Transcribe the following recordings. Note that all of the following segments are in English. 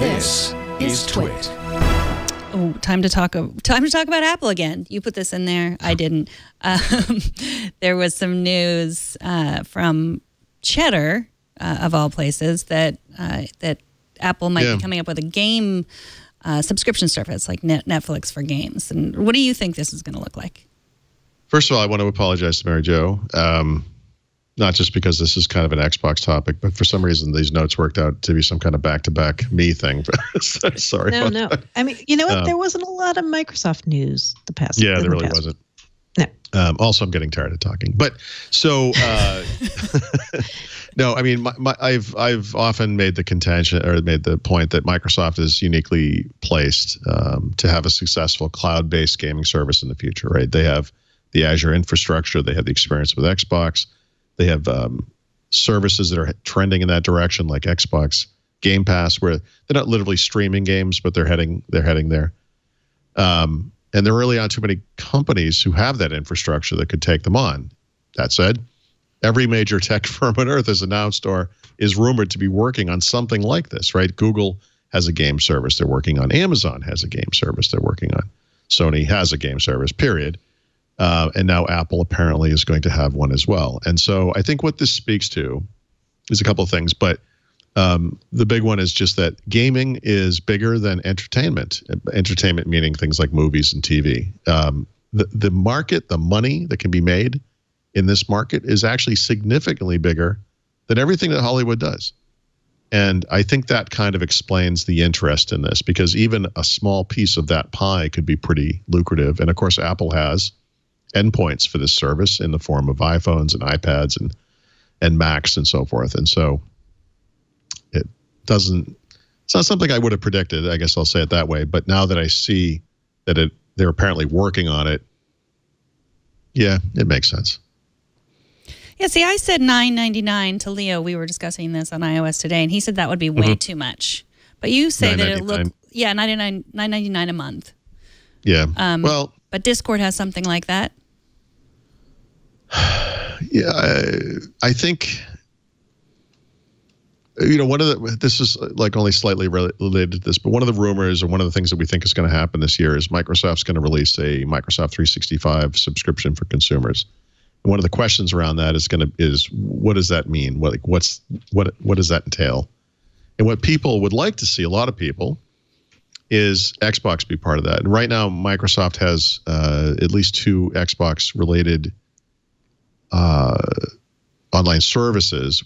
This is TWiT. Oh, time to talk about Apple again. You put this in there. I didn't. There was some news from Cheddar, of all places, that Apple might be coming up with a game subscription service like Netflix for games. And what do you think this is going to look like? First of all, I want to apologize to Mary Jo. Not just because this is kind of an Xbox topic, but for some reason these notes worked out to be some kind of back-to-back me thing. Sorry. No. I mean, you know what? There wasn't a lot of Microsoft news the past. Yeah, there really wasn't. No. Also, I'm getting tired of talking. But so, no, I mean, I've often made the contention or made the point that Microsoft is uniquely placed to have a successful cloud-based gaming service in the future. Right? They have the Azure infrastructure. They have the experience with Xbox. They have services that are trending in that direction, like Xbox Game Pass, where they're not literally streaming games, but they're heading there. And there really aren't too many companies who have that infrastructure that could take them on. That said, every major tech firm on earth has announced or is rumored to be working on something like this, right? Google has a game service they're working on. Amazon has a game service they're working on. Sony has a game service, period. And now Apple apparently is going to have one as well. And so I think what this speaks to is a couple of things, but the big one is just that gaming is bigger than entertainment. Entertainment meaning things like movies and TV. The market, the money that can be made in this market is actually significantly bigger than everything that Hollywood does. And I think that kind of explains the interest in this, because even a small piece of that pie could be pretty lucrative. And of course, Apple has endpoints for this service in the form of iPhones and iPads and Macs and so forth. And so it's not something I would have predicted, I guess I'll say it that way. But now that I see that they're apparently working on it, yeah, it makes sense. Yeah, see, I said $9.99 to Leo. We were discussing this on iOS today, and he said that would be way too much. But you say that it looked, $9.99 a month. Yeah, but Discord has something like that. Yeah, I think, you know, this is like only slightly related to this, but one of the rumors or one of the things that we think is going to happen this year is Microsoft's going to release a Microsoft 365 subscription for consumers. And one of the questions around that is what does that mean? What does that entail? And what people would like to see, a lot of people, is Xbox be part of that. And right now, Microsoft has at least 2 Xbox-related online services,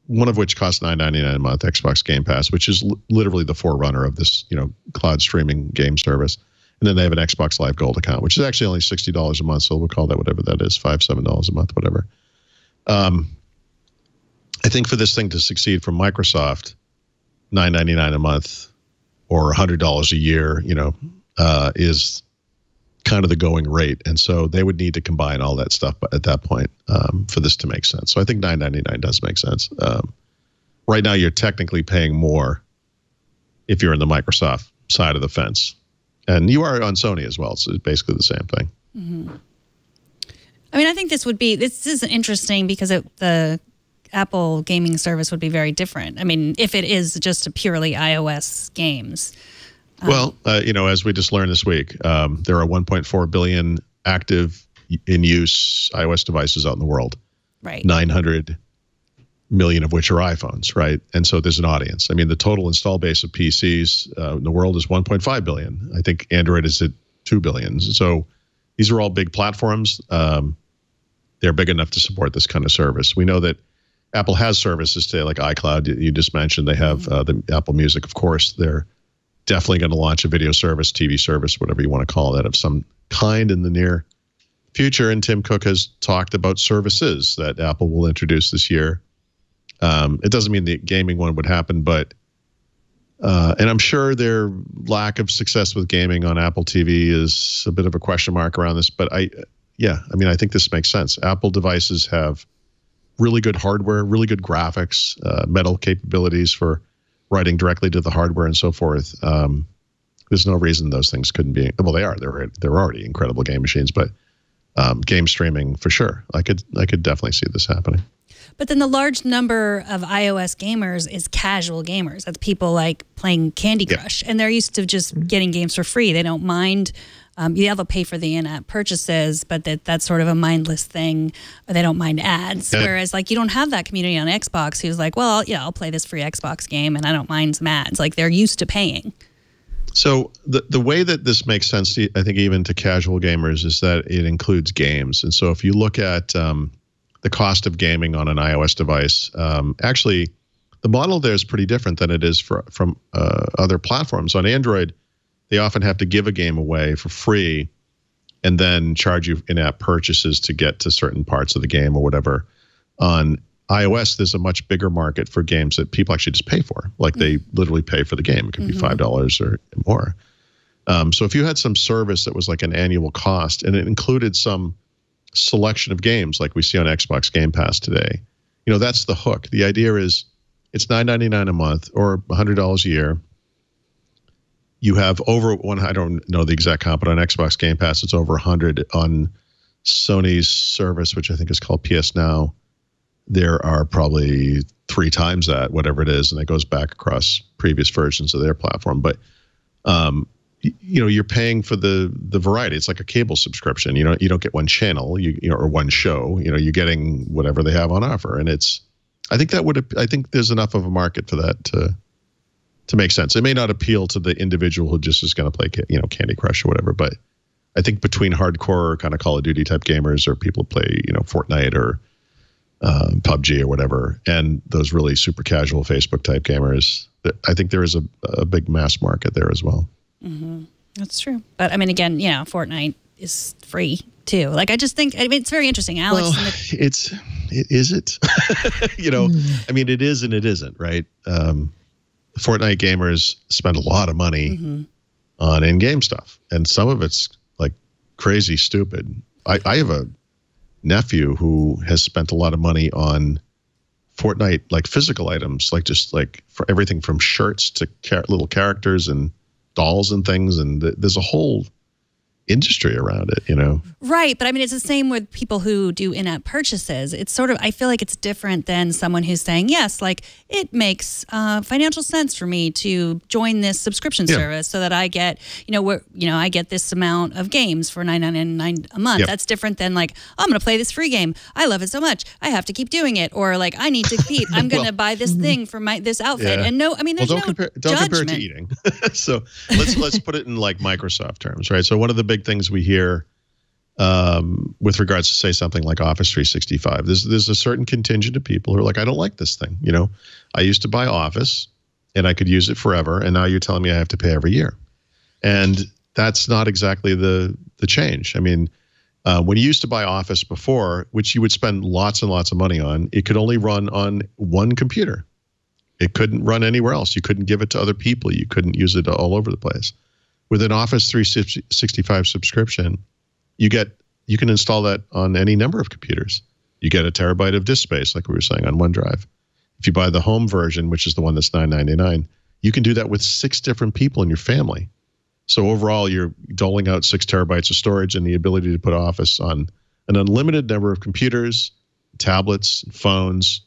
one of which costs $9.99 a month, Xbox Game Pass, which is literally the forerunner of this, cloud streaming game service. And then they have an Xbox Live Gold account, which is actually only $60 a month, so we'll call that whatever that is, $5, $7 a month, whatever. I think for this thing to succeed from Microsoft, $9.99 a month or $100 a year, is kind of the going rate. And so they would need to combine all that stuff at that point for this to make sense. So I think $9.99 does make sense. Right now, you're technically paying more if you're in the Microsoft side of the fence. And you are on Sony as well. So it's basically the same thing. Mm-hmm. I mean, I think this is interesting because the Apple gaming service would be very different. I mean, if it is just a purely iOS games. Well, as we just learned this week, there are 1.4 billion active in use iOS devices out in the world. Right. 900 million of which are iPhones, right? And so there's an audience. I mean, the total install base of PCs in the world is 1.5 billion. I think Android is at 2 billion. So these are all big platforms. They're big enough to support this kind of service. We know that Apple has services today like iCloud. You just mentioned they have the Apple Music, of course. They're definitely going to launch a video service, TV service, whatever you want to call that, of some kind in the near future. And Tim Cook has talked about services that Apple will introduce this year. It doesn't mean the gaming one would happen, but and I'm sure their lack of success with gaming on Apple TV is a bit of a question mark around this. But I think this makes sense. Apple devices have really good hardware, really good graphics, metal capabilities for writing directly to the hardware and so forth. There's no reason those things couldn't be. Well, they are. They're already incredible game machines, but game streaming for sure. I could definitely see this happening. But then the large number of iOS gamers is casual gamers. That's people like playing Candy Crush, and they're used to just getting games for free. They don't mind. They'll pay for the in-app purchases, but that's sort of a mindless thing. They don't mind ads. Whereas, like, you don't have that community on Xbox who's like, well, I'll play this free Xbox game, and I don't mind some ads. Like, they're used to paying. So the way that this makes sense, I think, even to casual gamers, is that it includes games. And so if you look at the cost of gaming on an iOS device, actually, the model there is pretty different than it is from other platforms. On Android, they often have to give a game away for free and then charge you in-app purchases to get to certain parts of the game or whatever. On iOS, there's a much bigger market for games that people actually just pay for. Like, they literally pay for the game. It could be $5 or more. So if you had some service that was like an annual cost and it included some selection of games like we see on Xbox Game Pass today, that's the hook. The idea is it's $9.99 a month or $100 a year. You have over one, I don't know the exact count, but on Xbox Game Pass, it's over 100. On Sony's service, which I think is called PS Now, there are probably 3 times that, whatever it is, and it goes back across previous versions of their platform. But, you're paying for the variety. It's like a cable subscription. You don't get one channel, or one show. You're getting whatever they have on offer, and I think there's enough of a market for that to make sense. It may not appeal to the individual who just is going to play, Candy Crush or whatever, but I think between hardcore kind of Call of Duty type gamers or people who play, Fortnite or PUBG or whatever, and those really super casual Facebook type gamers, I think there is a big mass market there as well. Mm-hmm. That's true. But I mean, again, Fortnite is free too. Like, I just think, it's very interesting, Alex. Well, is it? I mean, it is and it isn't, right? Fortnite gamers spend a lot of money on in-game stuff, and some of it's like crazy stupid. I have a nephew who has spent a lot of money on Fortnite, like physical items, like just like for everything from shirts to little characters and dolls and things, and there's a whole industry around it, Right, but I mean, it's the same with people who do in-app purchases. It's sort of, I feel like it's different than someone who's saying, yes, like, it makes financial sense for me to join this subscription service so that I get, I get this amount of games for $9.99 a month. That's different than like, I'm going to play this free game. I love it so much, I have to keep doing it. Or like, I need to compete. I'm going to buy this thing for this outfit. And there's don't compare it to eating. So let's put it in like Microsoft terms, right? So one of the big things we hear with regards to, say, something like Office 365, there's a certain contingent of people who are like, I don't like this thing. I used to buy Office and I could use it forever, and now you're telling me I have to pay every year. And that's not exactly the change. I mean, when you used to buy Office before, which you would spend lots and lots of money on, it could only run on one computer. It couldn't run anywhere else. You couldn't give it to other people. You couldn't use it all over the place. With an Office 365 subscription, you can install that on any number of computers. You get a terabyte of disk space, like we were saying, on OneDrive. If you buy the home version, which is the one that's $9.99, you can do that with 6 different people in your family. So overall, you're doling out 6 terabytes of storage and the ability to put Office on an unlimited number of computers, tablets, phones,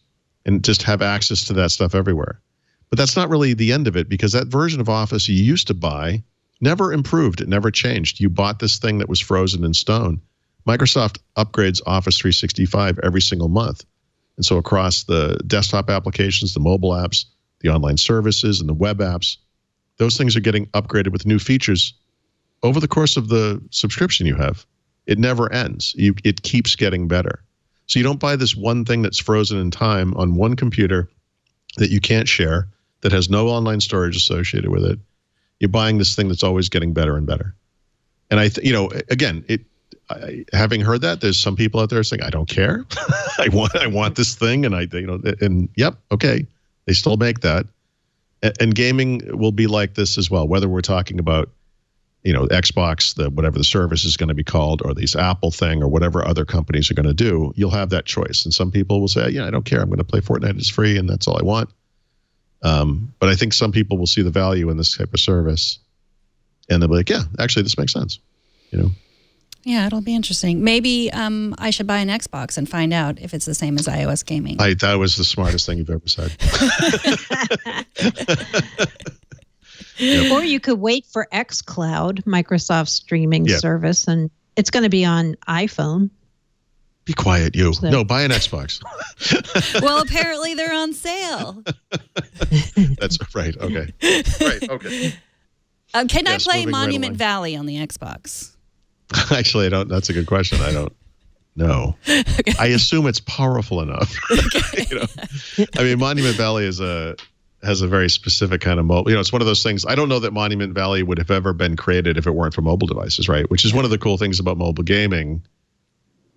and just have access to that stuff everywhere. But that's not really the end of it, because that version of Office you used to buy never improved. It never changed. You bought this thing that was frozen in stone. Microsoft upgrades Office 365 every single month. And so across the desktop applications, the mobile apps, the online services, and the web apps, those things are getting upgraded with new features over the course of the subscription you have. It never ends. It keeps getting better. So you don't buy this one thing that's frozen in time on one computer that you can't share, that has no online storage associated with it. You're buying this thing that's always getting better and better. And again, having heard that, there's some people out there saying, I don't care. I want this thing. And yep. Okay. They still make that. And gaming will be like this as well, whether we're talking about, Xbox, whatever the service is going to be called, or these Apple thing, or whatever other companies are going to do, you'll have that choice. And some people will say, I don't care. I'm going to play Fortnite. It's free. And that's all I want. But I think some people will see the value in this type of service, and they'll be like, yeah, actually, this makes sense. Yeah, it'll be interesting. Maybe I should buy an Xbox and find out if it's the same as iOS gaming. That was the smartest thing you've ever said. Or you could wait for xCloud, Microsoft's streaming service, and it's going to be on iPhone. Be quiet, you. So. No, buy an Xbox. Well, apparently they're on sale. That's right. Okay. Right. Okay. Can I play Monument Valley on the Xbox? Actually, I don't. That's a good question. I don't know. Okay. I assume it's powerful enough. Okay. I mean, Monument Valley has a very specific kind of mobile. It's one of those things. I don't know that Monument Valley would have ever been created if it weren't for mobile devices, right? Which is one of the cool things about mobile gaming.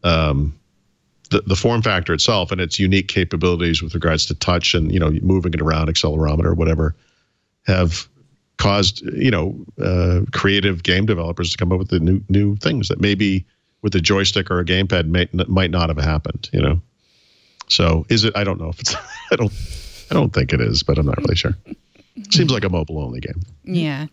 The form factor itself and its unique capabilities with regards to touch and moving it around, accelerometer, whatever, have caused creative game developers to come up with the new things that maybe with a joystick or a gamepad might not have happened. So is it? I don't know if it's. I don't think it is, but I'm not really sure. Seems like a mobile only game. Yeah.